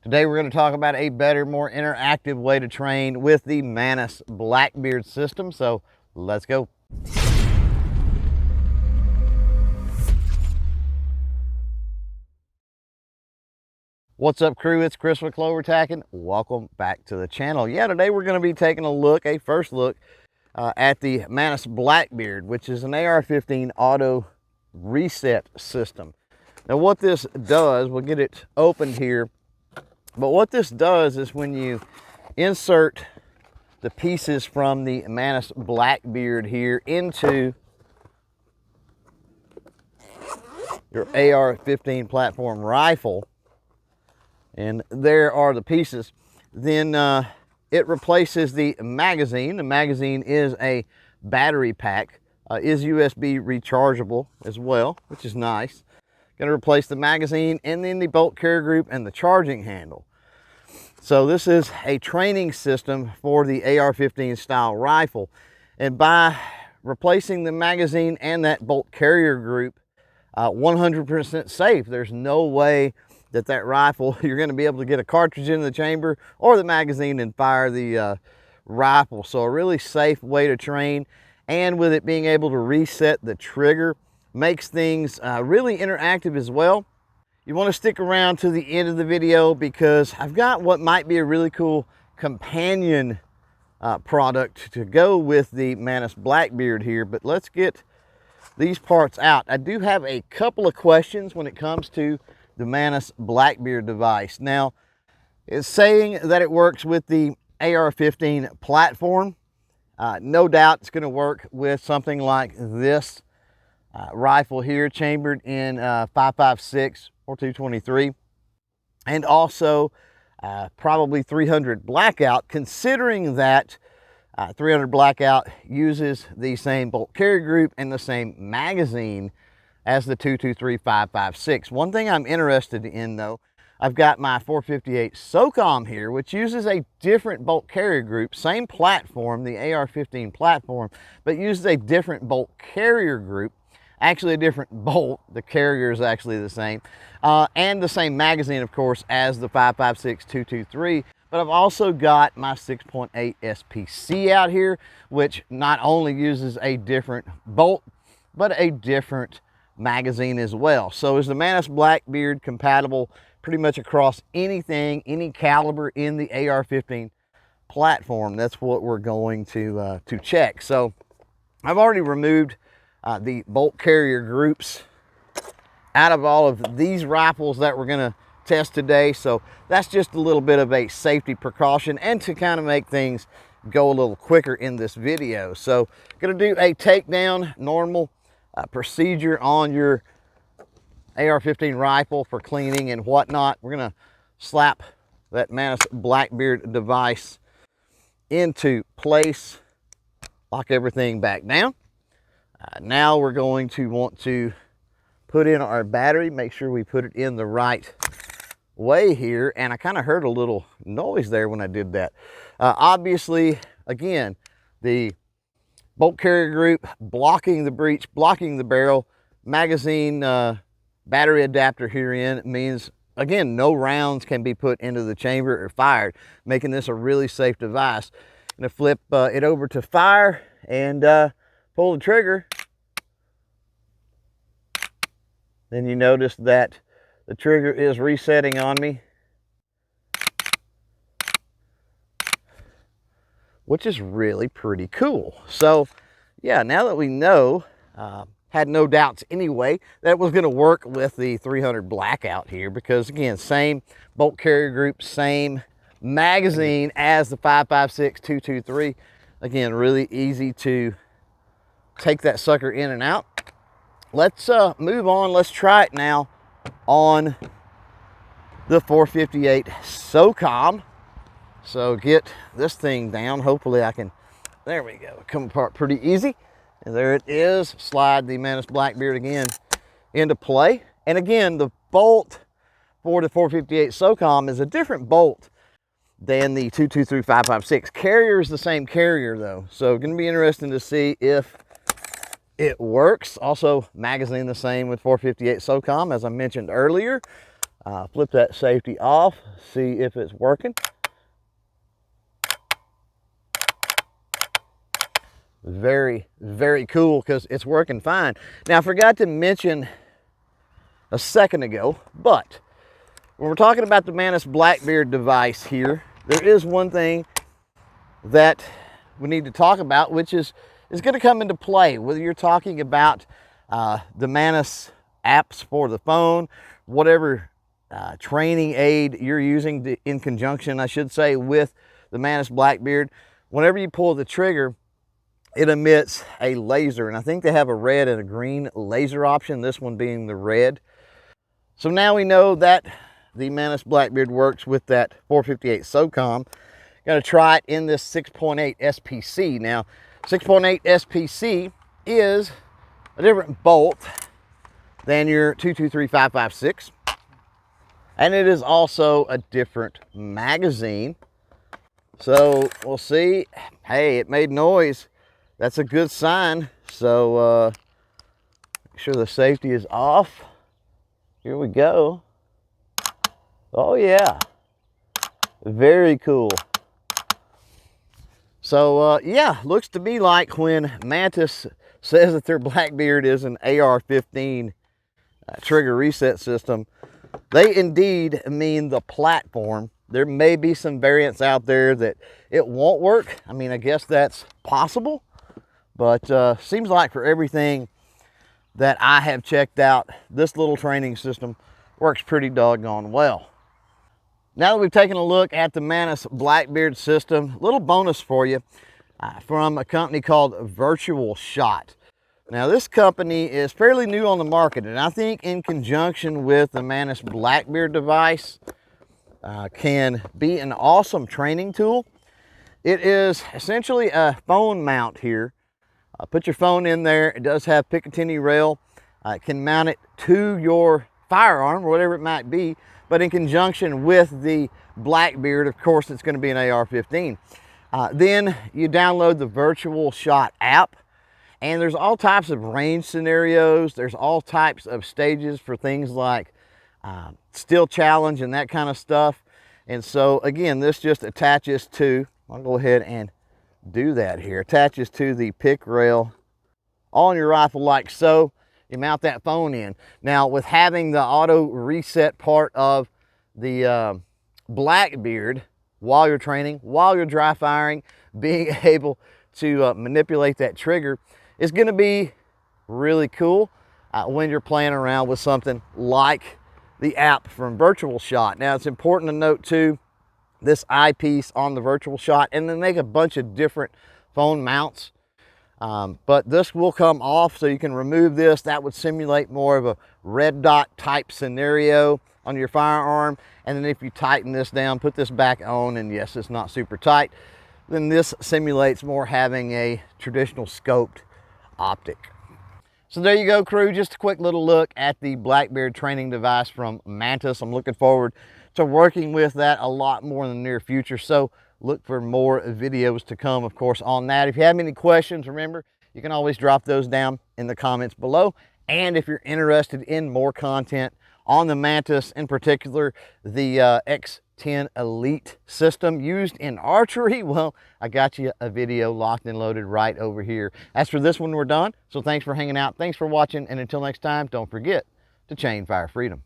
Today we're going to talk about a better, more interactive way to train with the Mantis Blackbeard system. So let's go. What's up, crew? It's Chris with CloverTac and welcome back to the channel. Yeah, today we're going to be taking a first look at the Mantis Blackbeard, which is an AR-15 auto reset system. Now what this does, we'll get it opened here, but what this does is when you insert the pieces from the Mantis Blackbeard here into your AR-15 platform rifle, and there are the pieces, then it replaces the magazine. The magazine is a battery pack, is USB rechargeable as well, which is nice. Going to replace the magazine and then the bolt carrier group and the charging handle. So this is a training system for the AR-15 style rifle. And by replacing the magazine and that bolt carrier group, 100% safe. There's no way that rifle, you're going to be able to get a cartridge in the chamber or the magazine and fire the rifle. So a really safe way to train, and with it being able to reset the trigger, makes things really interactive as well. You want to stick around to the end of the video because I've got what might be a really cool companion product to go with the Mantis Blackbeard here. But let's get these parts out. I do have a couple of questions when it comes to the Mantis Blackbeard device. Now, it's saying that it works with the AR-15 platform. No doubt it's going to work with something like this rifle here, chambered in 5.56 or 223, and also probably 300 blackout, considering that 300 blackout uses the same bolt carrier group and the same magazine as the 223 5.56. One thing I'm interested in though, I've got my 458 Socom here, which uses a different bolt carrier group, same platform, the AR-15 platform, but uses a different bolt carrier group, actually a different bolt. The carrier is actually the same, and the same magazine, of course, as the 5.56 223. But I've also got my 6.8 SPC out here, which not only uses a different bolt, but a different magazine as well. So is the Mantis Blackbeard compatible pretty much across anything, any caliber in the AR-15 platform? That's what we're going to check. So I've already removed the bolt carrier groups out of all of these rifles that we're going to test today. So that's just a little bit of a safety precaution and to kind of make things go a little quicker in this video. So going to do a takedown normal procedure on your AR-15 rifle for cleaning and whatnot. We're going to slap that Mantis Blackbeard device into place, lock everything back down. Now we're going to want to put in our battery, make sure we put it in the right way here. And I kind of heard a little noise there when I did that. Obviously, again, the bolt carrier group blocking the breech, blocking the barrel, magazine battery adapter herein means, again, no rounds can be put into the chamber or fired, making this a really safe device. I'm going to flip it over to fire and pull the trigger. Then you notice that the trigger is resetting on me, which is really pretty cool. So yeah, now that we know, had no doubts anyway, that it was going to work with the 300 blackout here, because again, same bolt carrier group, same magazine as the 5.56 223. Again, really easy to take that sucker in and out. Let's move on. Let's try it now on the 458 Socom. So get this thing down. Hopefully I can, there we go, come apart pretty easy. And there it is. Slide the Mantis Blackbeard again into play. And again, the bolt for the 458 Socom is a different bolt than the 223 5.56. Carrier is the same carrier though. So going to be interesting to see if it works. Also, magazine the same with 458 Socom, as I mentioned earlier. Flip that safety off, see if it's working. Very, very cool because it's working fine. Now, I forgot to mention a second ago, but when we're talking about the Mantis Blackbeard device here, there is one thing that we need to talk about, which is going to come into play, whether you're talking about the Mantis apps for the phone, whatever training aid you're using in conjunction, I should say, with the Mantis Blackbeard. Whenever you pull the trigger, it emits a laser, and I think they have a red and a green laser option, this one being the red. So now we know that the Mantis Blackbeard works with that 458 Socom. Going to try it in this 6.8 SPC. Now, 6.8 SPC is a different bolt than your 223-556, and it is also a different magazine. So we'll see. Hey, it made noise. That's a good sign. So make sure the safety is off. Here we go. Oh yeah, very cool. So yeah, looks to me like when Mantis says that their Blackbeard is an AR-15 trigger reset system, they indeed mean the platform. There may be some variants out there that it won't work. I mean, I guess that's possible, but seems like for everything that I have checked out, this little training system works pretty doggone well. Now that we've taken a look at the Mantis Blackbeard system, a little bonus for you from a company called Virtual Shot. Now this company is fairly new on the market, and I think in conjunction with the Mantis Blackbeard device can be an awesome training tool. It is essentially a phone mount here. Put your phone in there. It does have Picatinny rail. It can mount it to your firearm or whatever it might be, but in conjunction with the Blackbeard, of course, it's going to be an AR-15. Then you download the Virtual Shot app, and there's all types of range scenarios. There's all types of stages for things like still challenge and that kind of stuff. And so again, this just attaches to, I'll go ahead and do that here, attaches to the pick rail on your rifle like so. You mount that phone in. Now with having the auto reset part of the Blackbeard while you're training, while you're dry firing, being able to manipulate that trigger is going to be really cool when you're playing around with something like the app from Virtual Shot. Now it's important to note too, this eyepiece on the Virtual Shot, and they make a bunch of different phone mounts. But this will come off, so you can remove this. That would simulate more of a red dot type scenario on your firearm. And then if you tighten this down, put this back on, and yes, it's not super tight, then this simulates more having a traditional scoped optic. So there you go, crew. Just a quick little look at the Blackbeard training device from Mantis. I'm looking forward to working with that a lot more in the near future. So look for more videos to come, of course, on that. If you have any questions, remember, you can always drop those down in the comments below. And if you're interested in more content on the Mantis, in particular, the X10 Elite system used in archery, well, I got you a video locked and loaded right over here. As for this one, we're done. So thanks for hanging out. Thanks for watching. And until next time, don't forget to chain fire freedom.